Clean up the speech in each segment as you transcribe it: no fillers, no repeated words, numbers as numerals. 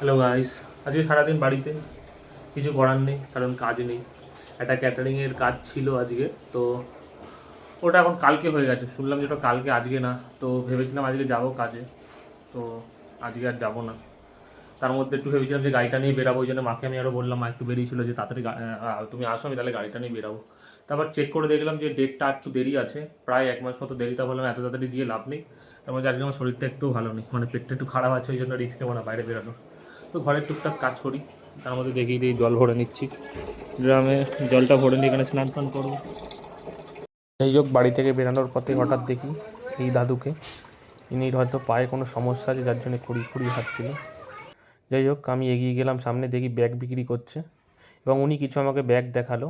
Hello guys, আজকে সারাদিন বাড়িতে কিছু করার নেই, কারণ কাজ নেই। একটা ক্যাটারিংয়ের কাজ ছিল আজকে, তো ওটা এখন কালকে হয়ে গেছে। শুনলাম যে ওটা কালকে, আজকে না। তো ভেবেছিলাম আজকে যাব কাজে, তো আজকে আর যাব না। তার মধ্যে একটু ভেবেছিলাম যে গাড়িটা নিয়ে বেরাবো, ওই জন্য মাকে আমি আরও বললাম, মা একটু বেরিয়েছিল যে তাড়াতাড়ি তুমি আসো, আমি তাহলে গাড়িটা নিয়ে বেরাবো। তারপর চেক করে দেখলাম যে ডেটটা একটু দেরি আছে, প্রায় 1 মাস মতো দেরি। তা বললাম এত তাড়াতাড়ি দিয়ে লাভ নেই। তার মধ্যে আজকে আমার শরীরটা একটু ভালো নেই, মানে পেটটা একটু খারাপ আছে, ওই জন্য রিস্ক নেবো না বাইরে বেরানোর। তো ঘরের টুকটাক কাজ করি, তার মধ্যে দেখি দিয়ে জল ভরে নিচ্ছি। ড্রামে জলটা ভরে নিয়ে এখানে স্নান টান করবো। যাই হোক, বাড়ি থেকে বেরানোর পথে হঠাৎ দেখি এই দাদুকে। ইনি হয়তো পায়ে কোনো সমস্যা আছে, যার জন্য কুড়ি কুড়ি হাঁটছিল। যাই হোক, আমি এগিয়ে গেলাম, সামনে দেখি ব্যাগ বিক্রি করছে এবং উনি কিছু আমাকে ব্যাগ দেখালো।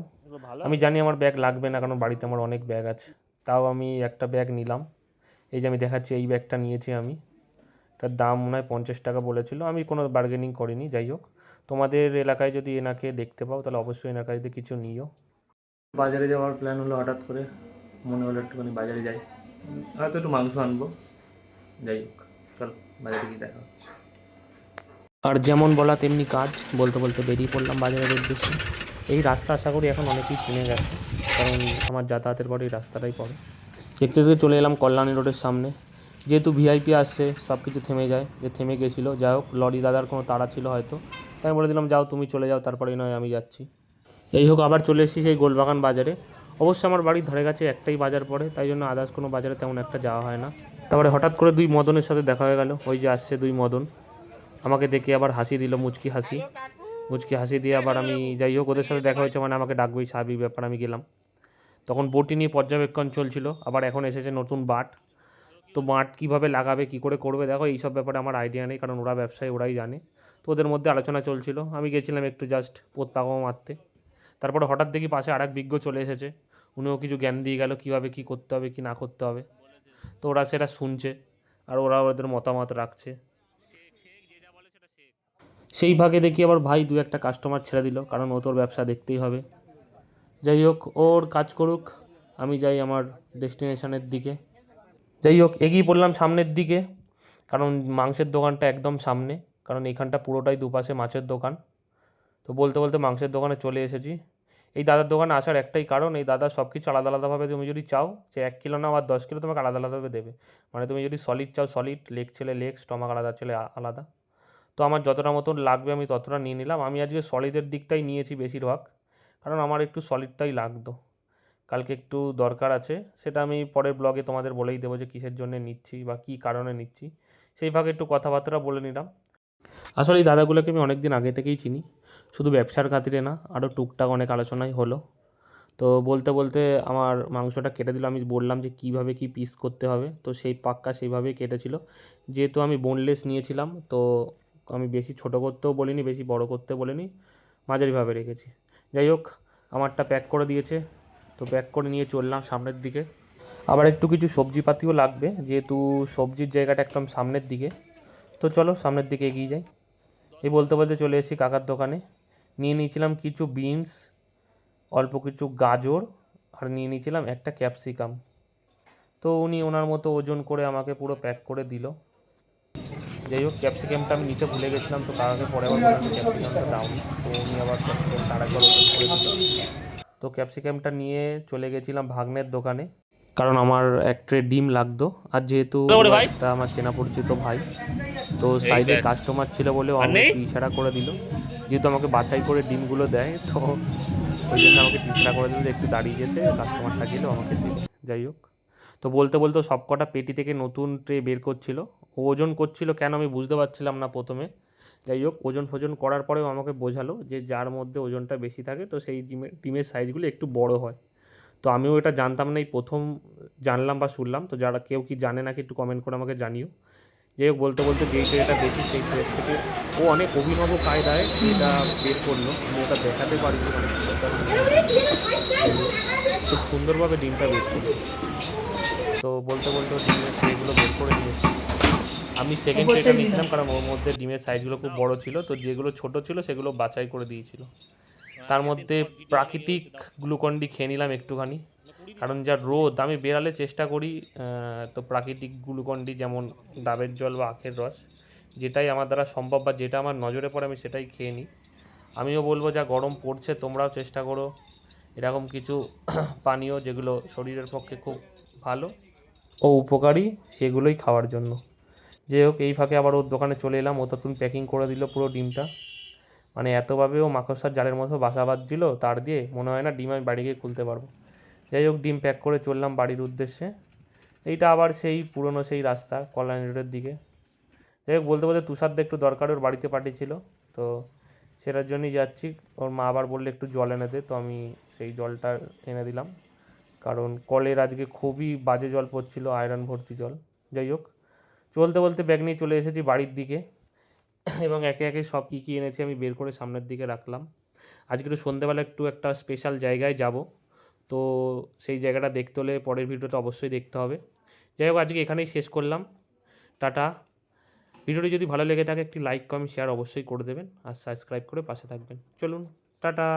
আমি জানি আমার ব্যাগ লাগবে না, কারণ বাড়িতে আমার অনেক ব্যাগ আছে। তাও আমি একটা ব্যাগ নিলাম। এই যে আমি দেখাচ্ছি, এই ব্যাগটা নিয়েছি আমি। এটার দাম মনে হয় 50 টাকা বলেছিল, আমি কোনো বার্গেনিং করিনি। যাই হোক, তোমাদের এলাকায় যদি এনাকে দেখতে পাও তাহলে অবশ্যই এনার কাছে কিছু নিও। বাজারে যাওয়ার প্ল্যান হলো, হঠাৎ করে মনে হলো একটুখানি বাজারে যাই, হয়তো একটু মাংস আনবো। যাই হোক, চল বাজারে গিয়ে দেখা হচ্ছে। আর যেমন বলা তেমনি কাজ, বলতে বলতে বেরিয়ে পড়লাম বাজারের উদ্দেশ্যে। এই রাস্তা আশা করি এখন অনেকেই চিনে গেছে, কারণ আমার যাতায়াতের পরে এই রাস্তাটাই পড়ে। দেখতে দেখতে চলে এলাম কল্যাণী রোডের সামনে। যেহেতু ভিআইপি আসছে, সব কিছু থেমে যায়, যে থেমে গেছিলো। যাই হোক, লরি দাদার কোনো তাড়া ছিল হয়তো, তাই আমি বলে দিলাম যাও, তুমি চলে যাও, তারপরেই নয় আমি যাচ্ছি। যাই হোক, আবার চলে এসেছি সেই গোলবাগান বাজারে। অবশ্য আমার বাড়ির ধারে কাছে একটাই বাজার পড়ে, তাই জন্য আদার্স কোনো বাজারে তেমন একটা যাওয়া হয় না। তারপরে হঠাৎ করে দুই মদনের সাথে দেখা হয়ে গেল। ওই যে আসছে দুই মদন, আমাকে দেখে আবার হাসি দিল, মুচকি হাসি। মুচকি হাসি দিয়ে আবার আমি, যাই হোক, ওদের সাথে দেখা হয়েছে মানে আমাকে ডাকবেই, স্বাভাবিক ব্যাপার। আমি গেলাম, তখন বটি নিয়ে পর্যবেক্ষণ চলছিল। আবার এখন এসেছে নতুন বাট। তো বাট কীভাবে লাগাবে, কী করে করবে, দেখো এইসব ব্যাপারে আমার আইডিয়া নেই, কারণ ওরা ব্যবসায়ী, ওরাই জানে। তো ওদের মধ্যে আলোচনা চলছিল, আমি গেছিলাম একটু জাস্ট পোত পাকামো মারতে। তারপরে হঠাৎ দেখি পাশে আরেক বিজ্ঞ চলে এসেছে, উনিও কিছু জ্ঞান দিয়ে গেল কীভাবে কী করতে হবে কী না করতে হবে। তো ওরা সেটা শুনছে আর ওরা ওদের মতামত রাখছে। সেই ভাগে দেখি আবার ভাই দু একটা কাস্টমার ছেড়ে দিল, কারণ ও তোর ব্যবসা দেখতেই হবে। যাই হোক, ওর কাজ করুক, আমি যাই আমার ডেস্টিনেশনের দিকে। যাই হোক, এগিয়ে পড়লাম সামনের দিকে, কারণ মাংসের দোকানটা একদম সামনে, কারণ এখানটা পুরোটাই দুপাশে মাছের দোকান। তো বলতে বলতে মাংসের দোকানে চলে এসেছি। এই দাদার দোকানে আসার একটাই কারণ, এই দাদা সব কিছু আলাদা আলাদাভাবে, তুমি যদি চাও যে 1 কিলো না আর 10 কিলো, তোমাকে আলাদা আলাদাভাবে দেবে। মানে তুমি যদি সলিড চাও সলিড, লেগ ছেলে লেগ, স্টমাক আলাদা ছেলে আলাদা। তো আমার যতটা মতন লাগবে আমি ততটা নিয়ে নিলাম। আমি আজকে সলিডের দিকটাই নিয়েছি বেশিরভাগ, কারণ আমার একটু সলিডটাই লাগতো। কালকে একটু দরকার আছে, সেটা আমি পরের ব্লগে তোমাদের বলেই দেবো যে কিসের জন্য নিচ্ছি বা কী কারণে নিচ্ছি। সেই ভাগে একটু কথাবার্তা বলে নিলাম। আসলে এই দাদাগুলোকে আমি অনেক দিন আগে থেকেই চিনি, শুধু ব্যবসার খাতিরে না, আরও টুকটাক অনেক আলোচনাই হলো। তো বলতে বলতে আমার মাংসটা কেটে দিল, আমি বললাম যে কীভাবে কী পিস করতে হবে, তো সেই পাক্কা সেইভাবেই কেটেছিল। যেহেতু আমি বোনলেস নিয়েছিলাম, তো আমি বেশি ছোটো করতেও বলিনি, বেশি বড় করতে বলিনি, মাঝারিভাবে রেখেছি। যাই হোক, আমারটা প্যাক করে দিয়েছে, তো প্যাক করে নিয়ে চললাম সামনের দিকে। আবার একটু কিছু সবজিপাতিও লাগবে, যেহেতু সবজির জায়গাটা একদম সামনের দিকে। তো চলো সামনের দিকে এগিয়ে যাই। এই বলতে বলতে চলে এসেছি কাকার দোকানে। নিয়ে নিয়েছিলাম কিছু বিনস, অল্প কিছু গাজর, আর নিয়ে নিয়েছিলাম একটা ক্যাপসিকাম। তো উনি ওনার মতো ওজন করে আমাকে পুরো প্যাক করে দিল। যাই হোক, ক্যাপসিকামটা আমি নিতে ভুলে গেছিলাম, তো কাকাকে পরে আবার বললাম যে ক্যাপসিকামটা দাওনি, তো উনি আবার ক্যাপসিকামটা আরেকবার ওজন করে দিল। তো ক্যাপসিকামটা নিয়ে চলে গেছিলাম ভাগ্নের দোকানে, কারণ আমার এক ট্রে ডিম লাগতো। আর যেহেতু একটা আমার চেনা পরিচিত ভাই, তো সাইডে কাস্টমার ছিল বলে ও আমাকে একটু ইশারা করে দিল, যেহেতু আমাকে বাছাই করে ডিমগুলো দেয়, তো ওই জন্য আমাকে একটু ইশারা করে দিল যে একটু দাঁড়িয়ে যেতে, কাস্টমারটা গেলেও আমাকে দেবে। যাই হোক, তো বলতে বলতে সব কটা পেটি থেকে নতুন ট্রে বের করছিল। ও ওজন করছিল কেন আমি বুঝতে পারছিলাম না প্রথমে। যাই হোক, ওজন ফোজন করার পরেও আমাকে বোঝালো যে যার মধ্যে ওজনটা বেশি থাকে তো সেই ডিমের সাইজগুলো একটু বড় হয়। তো আমিও এটা জানতাম না, এই প্রথম জানলাম বা শুনলাম। তো যারা কেউ কি জানে নাকি একটু কমেন্ট করে আমাকে জানিও। যাই হোক, বলতে বলতে যেই ট্রেটা বেশি সেই ট্রের থেকে ও অনেক অভিনব কায়দায় এটা বের করলো, আমি ওটা দেখাতে পারিনি, মানে খুব সুন্দরভাবে ডিমটা বের করলো। তো বলতে বলতে ডিমের ট্রেগুলো বের করে নিয়েছি। আমি সেকেন্ড ট্রেটা নিয়েছিলাম, কারণ ওর মধ্যে ডিমের সাইজগুলো খুব বড় ছিল, তো যেগুলো ছোট ছিল সেগুলো বাছাই করে দিয়েছিল। তার মধ্যে প্রাকৃতিক গ্লুকন্ডি খেয়ে নিলাম একটুখানি, কারণ যা রোদ, আমি বেরালে চেষ্টা করি তো প্রাকৃতিক গ্লুকন্ডি যেমন ডাবের জল বা আখের রস যেটাই আমার দ্বারা সম্ভব বা যেটা আমার নজরে পড়ে আমি সেটাই খেয়ে নিই। আমিও বলবো যা গরম পড়ছে তোমরাও চেষ্টা করো এরকম কিছু পানীয় যেগুলো শরীরের পক্ষে খুব ভালো ও উপকারী সেগুলোই খাওয়ার জন্য। যাই হোক, এই ফাঁকে আবার ওর দোকানে চলে এলাম, ও তখন প্যাকিং করে দিল পুরো ডিমটা। মানে এতভাবে ও মাকড়সার জালের মতো বাসা বাঁধছিল তার দিয়ে, মনে হয় না ডিম আমি বাড়ি গিয়ে খুলতে পারবো। যাই হোক, ডিম প্যাক করে চললাম বাড়ির উদ্দেশ্যে। এইটা আবার সেই পুরনো সেই রাস্তা কল্যাণী রোডের দিকে। যাই হোক, বলতে বলতে তুষারদা একটু দরকার ওর বাড়িতে পাঠিয়েছিল, তো সেটার জন্যই যাচ্ছি। ওর মা আবার বললে একটু জল এনে দে, তো আমি সেই জলটা এনে দিলাম, কারণ কলের আজকে খুবই বাজে জল পড়ছিল, আয়রন ভর্তি জল। যাই হোক, চলতে বলতে ব্যাগ নিয়ে চলে এসেছি বাড়ির দিকে এবং একে একে সব কী কী এনেছি আমি বের করে সামনের দিকে রাখলাম। আজকে একটু সন্ধ্যেবেলা একটু একটা স্পেশাল জায়গায় যাব, তো সেই জায়গাটা দেখতে হলে পরের ভিডিওটা অবশ্যই দেখতে হবে। যাই হোক, আজকে এখানেই শেষ করলাম। টাটা। ভিডিওটি যদি ভালো লেগে থাকে একটি লাইক কমেন্ট শেয়ার অবশ্যই করে দেবেন, আর সাবস্ক্রাইব করে পাশে থাকবেন। চলুন, টাটা।